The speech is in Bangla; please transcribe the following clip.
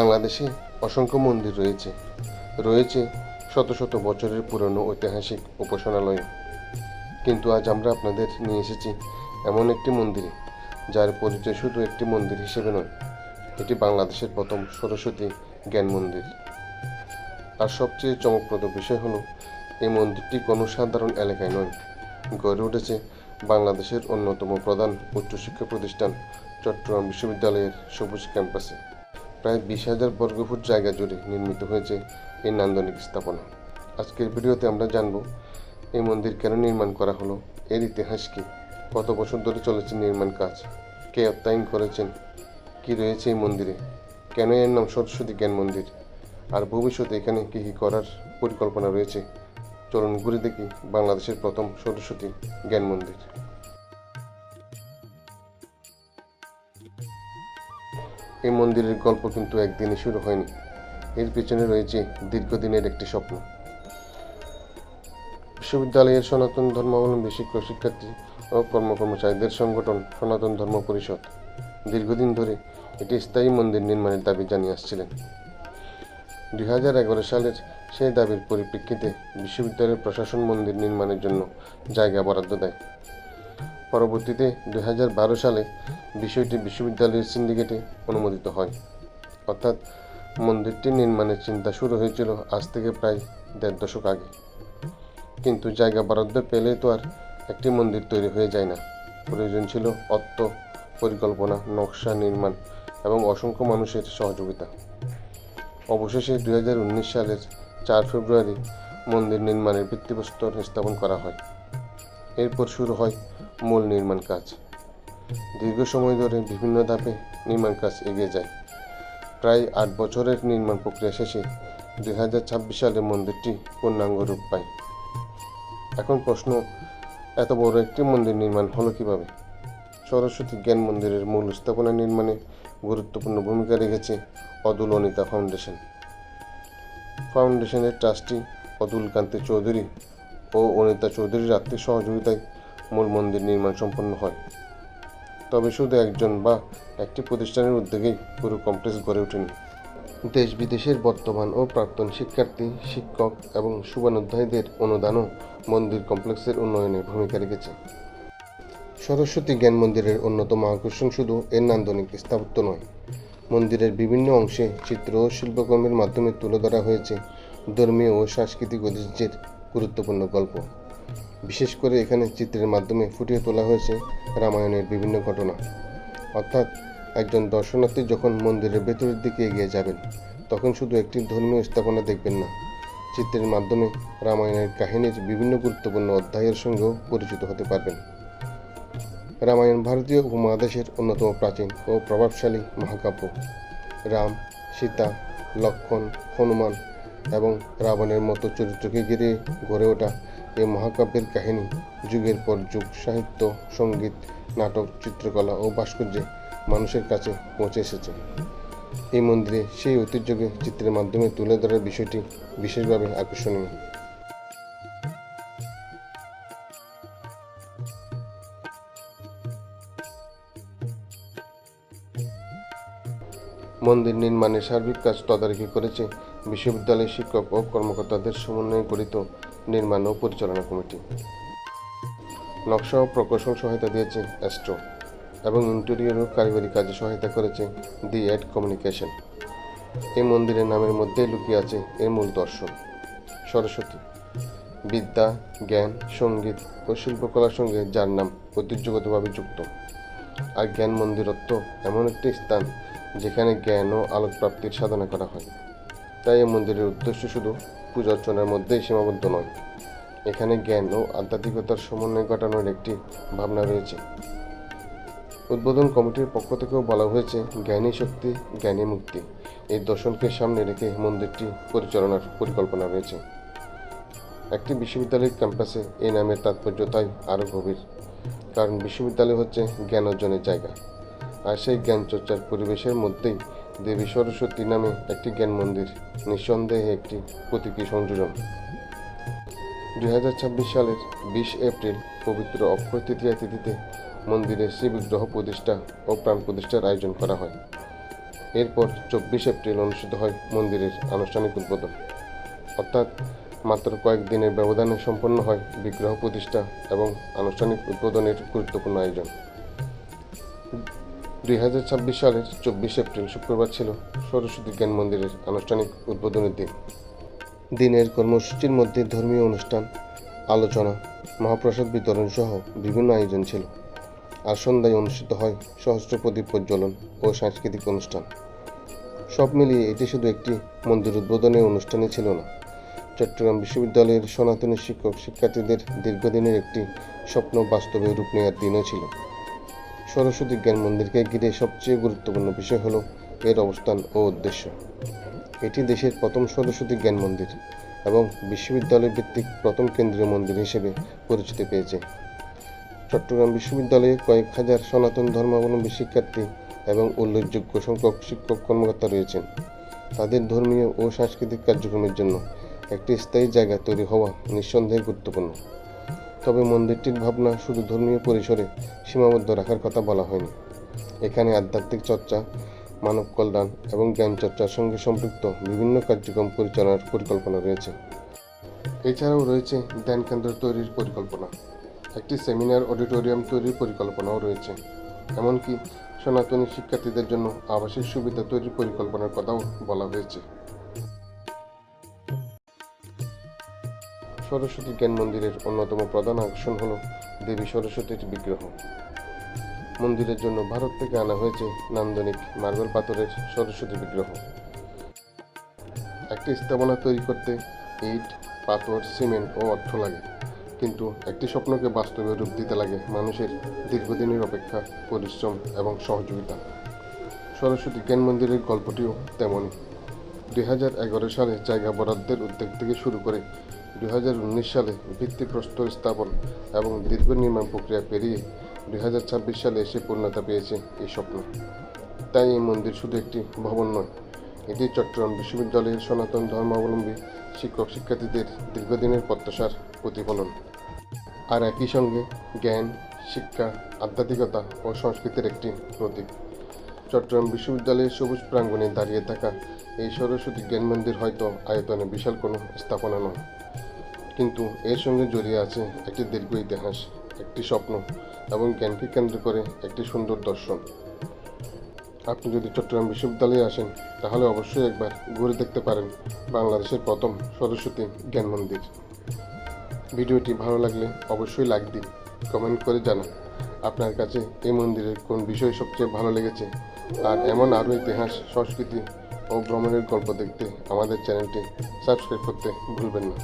বাংলাদেশে অসংখ্য মন্দির রয়েছে রয়েছে শত শত বছরের পুরনো ঐতিহাসিক উপাসনালয়। কিন্তু আজ আমরা আপনাদের নিয়ে এসেছি এমন একটি মন্দিরে যার পরিচয় শুধু একটি মন্দির হিসেবে নয়, এটি বাংলাদেশের প্রথম সরস্বতী জ্ঞান মন্দির। আর সবচেয়ে চমকপ্রদ বিষয় হলো এই মন্দিরটি কোনো সাধারণ এলাকায় নয়, গড়ে উঠেছে বাংলাদেশের অন্যতম প্রধান উচ্চশিক্ষা প্রতিষ্ঠান চট্টগ্রাম বিশ্ববিদ্যালয়ের সবুজ ক্যাম্পাসে। প্রায় 20,000 বর্গফুট জায়গা জুড়ে নির্মিত হয়েছে এই নান্দনিক স্থাপনা। আজকের ভিডিওতে আমরা জানব এই মন্দির কেন নির্মাণ করা হলো, এর ইতিহাস কী, কত বছর ধরে চলেছে নির্মাণ কাজ, কে অর্থায়ন করেছেন, কি রয়েছে এই মন্দিরে, কেন এর নাম সরস্বতী জ্ঞান মন্দির, আর ভবিষ্যতে এখানে কী কী করার পরিকল্পনা রয়েছে। চলুন ঘুরে দেখি বাংলাদেশের প্রথম সরস্বতী জ্ঞান মন্দির। এই মন্দিরের গল্প কিন্তু একদিনে শুরু হয়নি, এর পেছনে রয়েছে দীর্ঘদিনের একটি স্বপ্ন। বিশ্ববিদ্যালয়ের সনাতন ধর্মাবলম্বী শিক্ষক শিক্ষার্থী ও কর্মচারীদের সংগঠন সনাতন ধর্ম পরিষদ দীর্ঘদিন ধরে একটি স্থায়ী মন্দির নির্মাণের দাবি জানিয়ে আসছিলেন। 2011 সালের সেই দাবির পরিপ্রেক্ষিতে বিশ্ববিদ্যালয়ের প্রশাসন মন্দির নির্মাণের জন্য জায়গা বরাদ্দ দেয়। পরবর্তীতে 2012 সালে বিষয়টি বিশ্ববিদ্যালয়ের সিন্ডিকেটে অনুমোদিত হয়। অর্থাৎ মন্দিরটি নির্মাণের চিন্তা শুরু হয়েছিল আজ থেকে প্রায় 1.5 দশক আগে। কিন্তু জায়গা বরাদ্দ পেলে তো আর একটি মন্দির তৈরি হয়ে যায় না, প্রয়োজন ছিল অর্থ, পরিকল্পনা, নকশা, নির্মাণ এবং অসংখ্য মানুষের সহযোগিতা। অবশেষে 2019 সালের 4 ফেব্রুয়ারি মন্দির নির্মাণের ভিত্তিপ্রস্তর স্থাপন করা হয়। এরপর শুরু হয় মূল নির্মাণ কাজ। দীর্ঘ সময় ধরে বিভিন্ন ধাপে নির্মাণ কাজ এগিয়ে যায়। প্রায় 8 বছরের নির্মাণ প্রক্রিয়া শেষে 2026 সালে মন্দিরটি পূর্ণাঙ্গ রূপ পায়। এখন প্রশ্ন, এত বড় একটি মন্দির নির্মাণ হলো কিভাবে? সরস্বতী জ্ঞান মন্দিরের মূল স্থাপনা নির্মাণে গুরুত্বপূর্ণ ভূমিকা রেখেছে অতুল অনিতা ফাউন্ডেশন। ফাউন্ডেশনের ট্রাস্টি অতুল কান্তি চৌধুরী ও অনিতা চৌধুরীর আর্থিক সহযোগিতায় মূল মন্দির নির্মাণ সম্পন্ন হয়। তবে শুধু একজন বা একটি প্রতিষ্ঠানের উদ্যোগেই পুরো কমপ্লেক্স গড়ে ওঠেনি। দেশ বিদেশের বর্তমান ও প্রাক্তন শিক্ষার্থী, শিক্ষক এবং শুভানুধ্যায়ীদের অনুদানও মন্দির কমপ্লেক্সের উন্নয়নে ভূমিকা রেখেছে। সরস্বতী জ্ঞান মন্দিরের অন্যতম আকর্ষণ শুধু এর নান্দনিক স্থাপত্য নয়, মন্দিরের বিভিন্ন অংশে চিত্র ও শিল্পকর্মের মাধ্যমে তুলে ধরা হয়েছে ধর্মীয় ও সাংস্কৃতিক ঐতিহ্যের গুরুত্বপূর্ণ গল্প। বিশেষ করে এখানে চিত্রের মাধ্যমে ফুটিয়ে তোলা হয়েছে রামায়ণের বিভিন্ন ঘটনা। অর্থাৎ একজন দর্শনার্থী যখন মন্দিরের ভেতরের দিকে এগিয়ে যাবেন, তখন শুধু একটি ধর্মীয় স্থাপনা দেখবেন না, চিত্রের মাধ্যমে রামায়ণের কাহিনীর বিভিন্ন গুরুত্বপূর্ণ অধ্যায়ের সঙ্গেও পরিচিত হতে পারবেন। রামায়ণ ভারতীয় উপমহাদেশের অন্যতম প্রাচীন ও প্রভাবশালী মহাকাব্য। রাম, সীতা, লক্ষ্মণ, হনুমান এবং রাবণের মতো চরিত্রকে ঘিরে গড়ে ওঠা এই মহাকাব্যের কাহিনী যুগের পর যুগ সাহিত্য, সঙ্গীত, নাটক, চিত্রকলা ও ভাস্কর্যে মানুষের কাছে পৌঁছে এসেছে। এই মন্দিরে সেই ঐতিহ্যকে চিত্রের মাধ্যমে তুলে ধরার বিষয়টি বিশেষভাবে আকর্ষণীয়। মন্দির নির্মাণের সার্বিক কাজ তদারকি করেছে বিশ্ববিদ্যালয়ের শিক্ষক ও কর্মকর্তাদের সমন্বয়ে গঠিত নির্মাণ ও পরিচালনা কমিটি। নকশা ও প্রকৌশল সহায়তা দিয়েছে অ্যাস্ট্রো এবং ইন্টেরিয়র ও কারিগরি কাজে সহায়তা করেছে দি এড কমিউনিকেশন। এই মন্দিরের নামের মধ্যেই লুকিয়ে আছে এর মূল দর্শন। সরস্বতী বিদ্যা, জ্ঞান, সঙ্গীত ও শিল্পকলার সঙ্গে যার নাম ঐতিহ্যগতভাবে যুক্ত। আর জ্ঞান মন্দির অর্থ এমন একটি স্থান যেখানে জ্ঞান ও আলোক প্রাপ্তির সাধনা করা হয়। তাই এই মন্দিরের উদ্দেশ্য শুধু পূজা অর্চনার মধ্যেই সীমাবদ্ধ নয়, এখানে জ্ঞান ও আধ্যাত্মিকতার সমন্বয় ঘটানোর একটি ভাবনা রয়েছে। উদ্বোধন কমিটির পক্ষ থেকেও বলা হয়েছে, জ্ঞানী শক্তি, জ্ঞানী মুক্তি, এই দর্শনকে সামনে রেখে মন্দিরটি পরিচালনার পরিকল্পনা রয়েছে। একটি বিশ্ববিদ্যালয়ের ক্যাম্পাসে এই নামের তাৎপর্য তাই আরও গভীর, কারণ বিশ্ববিদ্যালয় হচ্ছে জ্ঞান অর্জনের জায়গা। আর সেই জ্ঞান চর্চার পরিবেশের মধ্যেই দেবী সরস্বতী নামে একটি জ্ঞান মন্দির নিঃসন্দেহে একটি প্রতীকী সংযোজন। 2026 সালের 20 এপ্রিল পবিত্র অক্ষয় তৃতীয়া তিথিতে মন্দিরে শ্রীবিগ্রহ প্রতিষ্ঠা ও প্রাণ প্রতিষ্ঠার আয়োজন করা হয়। এরপর 24 এপ্রিল অনুষ্ঠিত হয় মন্দিরের আনুষ্ঠানিক উদ্বোধন, অর্থাৎ মাত্র কয়েকদিনের ব্যবধানে সম্পন্ন হয় বিগ্রহ প্রতিষ্ঠা এবং আনুষ্ঠানিক উদ্বোধনের গুরুত্বপূর্ণ আয়োজন। 2026 সালের 24 এপ্রিল শুক্রবার ছিল সরস্বতী জ্ঞান মন্দিরের আনুষ্ঠানিক উদ্বোধনের দিন। দিনের কর্মসূচির মধ্যে ধর্মীয় অনুষ্ঠান, আলোচনা, মহাপ্রসাদ বিতরণ সহ বিভিন্ন আয়োজন ছিল। আর সন্ধ্যায় অনুষ্ঠিত হয় সহস্র প্রদীপ প্রজ্বলন ও সাংস্কৃতিক অনুষ্ঠান। সব মিলিয়ে এটি শুধু একটি মন্দির উদ্বোধনের অনুষ্ঠানই ছিল না, চট্টগ্রাম বিশ্ববিদ্যালয়ের সনাতনী শিক্ষক শিক্ষার্থীদের দীর্ঘদিনের একটি স্বপ্ন বাস্তবে রূপ নেওয়ার দিনও ছিল। সরস্বতী জ্ঞান মন্দিরকে ঘিরে সবচেয়ে গুরুত্বপূর্ণ বিষয় হলো এর অবস্থান ও উদ্দেশ্য। এটি দেশের প্রথম সরস্বতী জ্ঞান মন্দির এবং বিশ্ববিদ্যালয় ভিত্তিক প্রথম কেন্দ্রীয় মন্দির হিসেবে পরিচিতি পেয়েছে। চট্টগ্রাম বিশ্ববিদ্যালয়ে কয়েক হাজার সনাতন ধর্মাবলম্বী শিক্ষার্থী এবং উল্লেখযোগ্য সংখ্যক শিক্ষক কর্মকর্তা রয়েছেন। তাদের ধর্মীয় ও সাংস্কৃতিক কার্যক্রমের জন্য একটি স্থায়ী জায়গা তৈরি হওয়া নিঃসন্দেহে গুরুত্বপূর্ণ। তবে মন্দিরটির ভাবনা শুধু ধর্মীয় পরিসরে সীমাবদ্ধ রাখার কথা বলা হয়নি। এখানে আধ্যাত্মিক চর্চা, মানব কল্যাণ এবং জ্ঞান চর্চার সঙ্গে সম্পৃক্ত বিভিন্ন কার্যক্রম পরিচালনার পরিকল্পনা রয়েছে। এছাড়াও রয়েছে ধ্যান কেন্দ্র তৈরির পরিকল্পনা, একটি সেমিনার অডিটোরিয়াম তৈরির পরিকল্পনাও রয়েছে। এমনকি সনাতনী শিক্ষার্থীদের জন্য আবাসিক সুবিধা তৈরির পরিকল্পনার কথাও বলা হয়েছে। সরস্বতী জ্ঞান মন্দিরের অন্যতম প্রধান আকর্ষণ হল দেবী সরস্বতীর বিগ্রহ। মন্দিরের জন্য ভারত থেকে আনা হয়েছে নান্দনিক মার্বেল পাথরের সরস্বতী বিগ্রহ। একটি স্থাপনা তৈরি করতে ইট, পাথর, সিমেন্ট ও অর্থ লাগে, কিন্তু একটি স্বপ্নকে বাস্তবে রূপ দিতে লাগে মানুষের দীর্ঘদিনের অপেক্ষা, পরিশ্রম এবং সহযোগিতা। সরস্বতী জ্ঞান মন্দিরের গল্পটিও তেমনই। 2011 সালে জায়গা বরাদ্দের উদ্যোগ থেকে শুরু করে 2019 সালে ভিত্তিপ্রস্তর স্থাপন এবং দীর্ঘ নির্মাণ প্রক্রিয়া পেরিয়ে 2026 সালে এসে পূর্ণতা পেয়েছে এই স্বপ্ন। তাই এই মন্দির শুধু একটি ভবন নয়, এটি চট্টগ্রাম বিশ্ববিদ্যালয়ের সনাতন ধর্মাবলম্বী শিক্ষক শিক্ষার্থীদের দীর্ঘদিনের প্রত্যাশার প্রতিফলন। আর একই সঙ্গে জ্ঞান, শিক্ষা, আধ্যাত্মিকতা ও সংস্কৃতির একটি প্রতীক। চট্টগ্রাম বিশ্ববিদ্যালয়ের সবুজ প্রাঙ্গণে দাঁড়িয়ে থাকা এই সরস্বতী জ্ঞান মন্দির হয়তো আয়তনে বিশাল কোনো স্থাপনা নয়, কিন্তু এর সঙ্গে জড়িয়ে আছে একটি দীর্ঘ ইতিহাস, একটি স্বপ্ন এবং জ্ঞানকে কেন্দ্র করে একটি সুন্দর দর্শন। আপনি যদি চট্টগ্রাম বিশ্ববিদ্যালয়ে আসেন তাহলে অবশ্যই একবার ঘুরে দেখতে পারেন বাংলাদেশের প্রথম সরস্বতী জ্ঞান মন্দির। ভিডিওটি ভালো লাগলে অবশ্যই লাইক দিন, কমেন্ট করে জানান আপনার কাছে এই মন্দিরের কোন বিষয় সবচেয়ে ভালো লেগেছে। আর এমন আরও ইতিহাস, সংস্কৃতি ও ভ্রমণের গল্প দেখতে আমাদের চ্যানেলটি সাবস্ক্রাইব করতে ভুলবেন না।